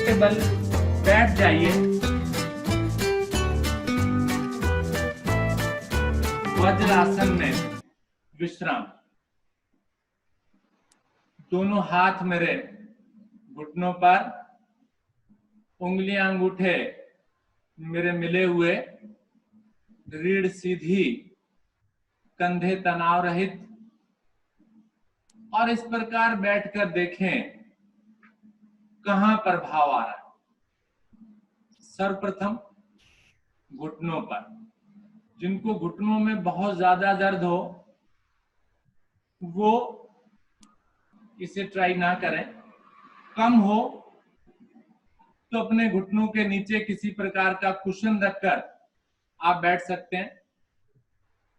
के बल बैठ जाइए। वज्रासन में विश्राम। दोनों हाथ मेरे घुटनों पर, उंगलियां अंगूठे मेरे मिले हुए, रीढ़ सीधी, कंधे तनाव रहित। और इस प्रकार बैठकर देखें कहां पर भाव आ रहा है। सर्वप्रथम घुटनों पर। जिनको घुटनों में बहुत ज्यादा दर्द हो वो इसे ट्राई ना करें। कम हो तो अपने घुटनों के नीचे किसी प्रकार का कुशन रखकर आप बैठ सकते हैं,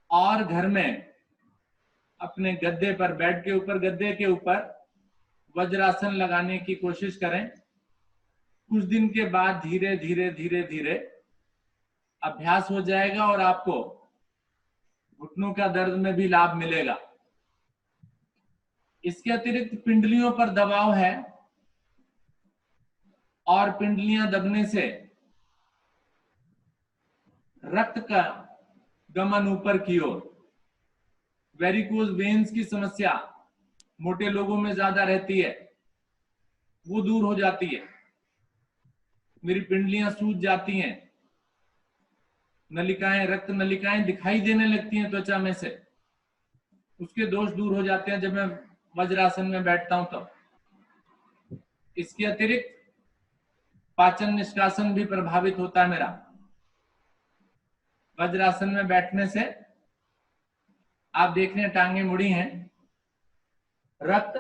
और घर में अपने गद्दे पर, बेड के ऊपर, गद्दे के ऊपर वज्रासन लगाने की कोशिश करें। कुछ दिन के बाद धीरे धीरे धीरे धीरे अभ्यास हो जाएगा और आपको घुटनों का दर्द में भी लाभ मिलेगा। इसके अतिरिक्त पिंडलियों पर दबाव है, और पिंडलियां दबने से रक्त का गमन ऊपर की ओर, वेरिकोज वेन्स की समस्या मोटे लोगों में ज्यादा रहती है, वो दूर हो जाती है। मेरी पिंडलियां सूज जाती हैं, नलिकाएं, रक्त नलिकाएं दिखाई देने लगती हैं त्वचा में से, उसके दोष दूर हो जाते हैं जब मैं वज्रासन में बैठता हूं तब। इसके अतिरिक्त पाचन निष्कासन भी प्रभावित होता है मेरा। वज्रासन में बैठने से आप देख रहे हैं टांगे मुड़ी हैं, रक्त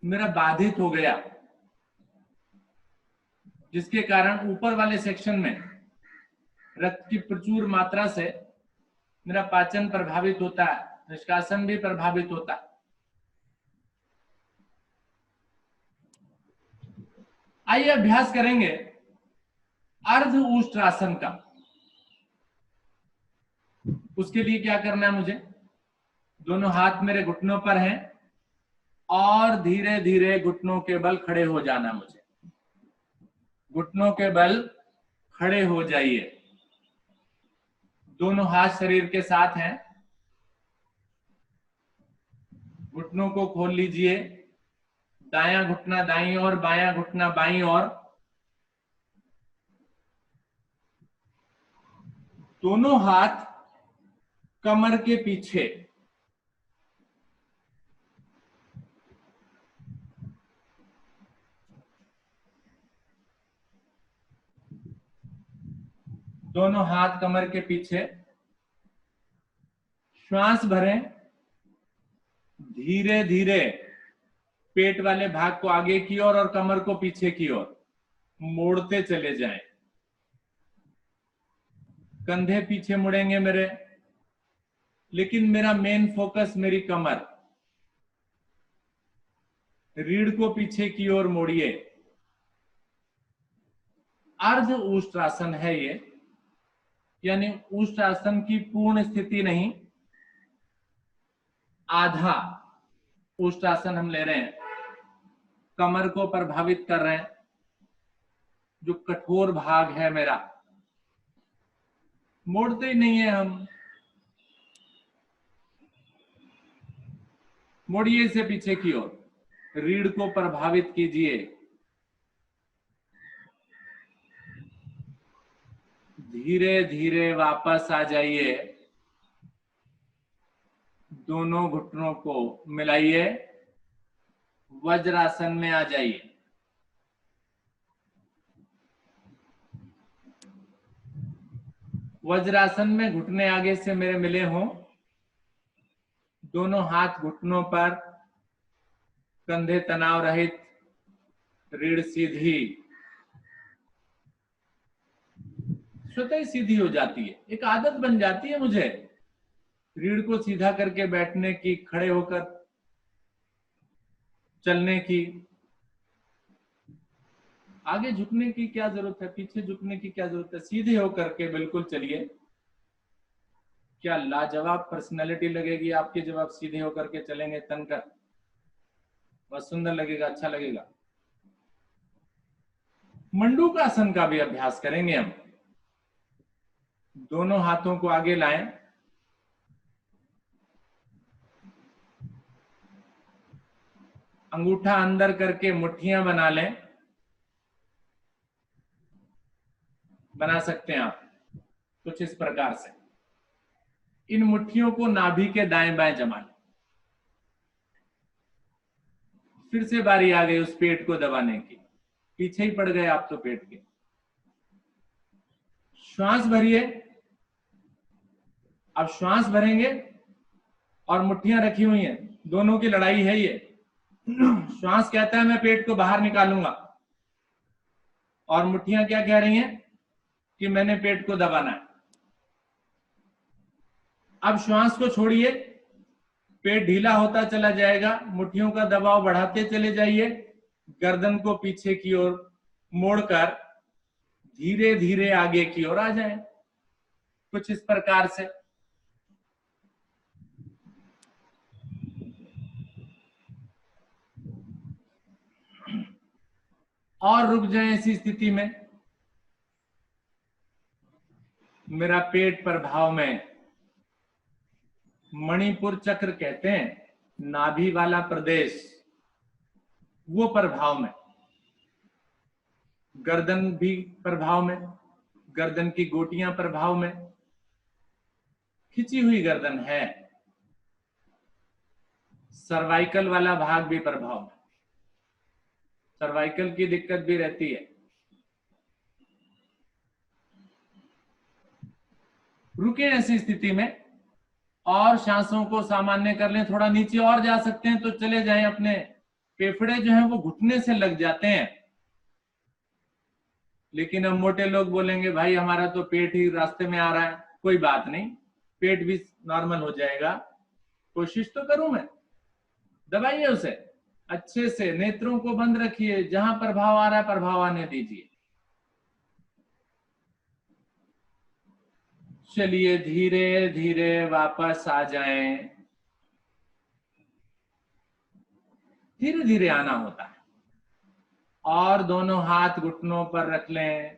मेरा बाधित हो गया, जिसके कारण ऊपर वाले सेक्शन में रक्त की प्रचुर मात्रा से मेरा पाचन प्रभावित होता है, निष्कासन भी प्रभावित होता है। आइए अभ्यास करेंगे अर्ध उष्ट्रासन का। उसके लिए क्या करना है मुझे? दोनों हाथ मेरे घुटनों पर हैं और धीरे धीरे घुटनों के बल खड़े हो जाना। मुझे घुटनों के बल खड़े हो जाइए। दोनों हाथ शरीर के साथ हैं, घुटनों को खोल लीजिए। दायां घुटना दाईं ओर, बायां घुटना बाईं ओर। दोनों हाथ कमर के पीछे। दोनों हाथ कमर के पीछे। श्वास भरें, धीरे धीरे पेट वाले भाग को आगे की ओर और कमर को पीछे की ओर मोड़ते चले जाएं। कंधे पीछे मुड़ेंगे मेरे, लेकिन मेरा मेन फोकस मेरी कमर। रीढ़ को पीछे की ओर मोड़िए। अर्ध उष्ट्रासन है ये, यानी उष्ट्रासन की पूर्ण स्थिति नहीं, आधा उष्ट्रासन हम ले रहे हैं। कमर को प्रभावित कर रहे हैं, जो कठोर भाग है मेरा। मोड़ते ही नहीं है हम। मोड़िए इसे पीछे की ओर, रीढ़ को प्रभावित कीजिए। धीरे धीरे वापस आ जाइए। दोनों घुटनों को मिलाइए, वज्रासन में आ जाइए। वज्रासन में घुटने आगे से मेरे मिले हों, दोनों हाथ घुटनों पर, कंधे तनाव रहित, रीढ़ सीधी, स्वतः ही सीधी हो जाती है। एक आदत बन जाती है मुझे रीढ़ को सीधा करके बैठने की, खड़े होकर चलने की। आगे झुकने की क्या जरूरत है, पीछे झुकने की क्या जरूरत है? सीधे होकर के बिल्कुल चलिए। क्या लाजवाब पर्सनैलिटी लगेगी आपकी जब आप सीधे होकर के चलेंगे तन कर। बहुत सुंदर लगेगा, अच्छा लगेगा। मंडूकासन का भी अभ्यास करेंगे हम। दोनों हाथों को आगे लाएं, अंगूठा अंदर करके मुट्ठियां बना लें, बना सकते हैं आप कुछ इस प्रकार से। इन मुट्ठियों को नाभि के दाएं बाएं जमा लें। फिर से बारी आ गई उस पेट को दबाने की, पीछे ही पड़ गए आप तो पेट के। श्वास भरिए। अब श्वास भरेंगे और मुट्ठियां रखी हुई हैं, दोनों की लड़ाई है ये। श्वास कहता है मैं पेट को बाहर निकालूंगा, और मुट्ठियां क्या कह रही हैं कि मैंने पेट को दबाना है। अब श्वास को छोड़िए, पेट ढीला होता चला जाएगा, मुट्ठियों का दबाव बढ़ाते चले जाइए, गर्दन को पीछे की ओर मोड़कर धीरे धीरे आगे की ओर आ जाएं, कुछ इस प्रकार से। और रुक जाएं इसी स्थिति में। मेरा पेट प्रभाव में, मणिपुर चक्र कहते हैं, नाभि वाला प्रदेश, वो प्रभाव में, गर्दन भी प्रभाव में, गर्दन की गोटियां प्रभाव में, खिंची हुई गर्दन है, सर्वाइकल वाला भाग भी प्रभाव में, सर्वाइकल की दिक्कत भी रहती है। रुके ऐसी स्थिति में और सांसों को सामान्य कर लें। थोड़ा नीचे और जा सकते हैं तो चले जाएं, अपने फेफड़े जो हैं वो घुटने से लग जाते हैं, लेकिन अब मोटे लोग बोलेंगे भाई हमारा तो पेट ही रास्ते में आ रहा है। कोई बात नहीं, पेट भी नॉर्मल हो जाएगा। कोशिश तो करूं मैं। दबाइए उसे अच्छे से, नेत्रों को बंद रखिए, जहां प्रभाव आ रहा है प्रभाव आने दीजिए। चलिए धीरे धीरे वापस आ जाएं, धीरे धीरे आना होता है। और दोनों हाथ घुटनों पर रख लें,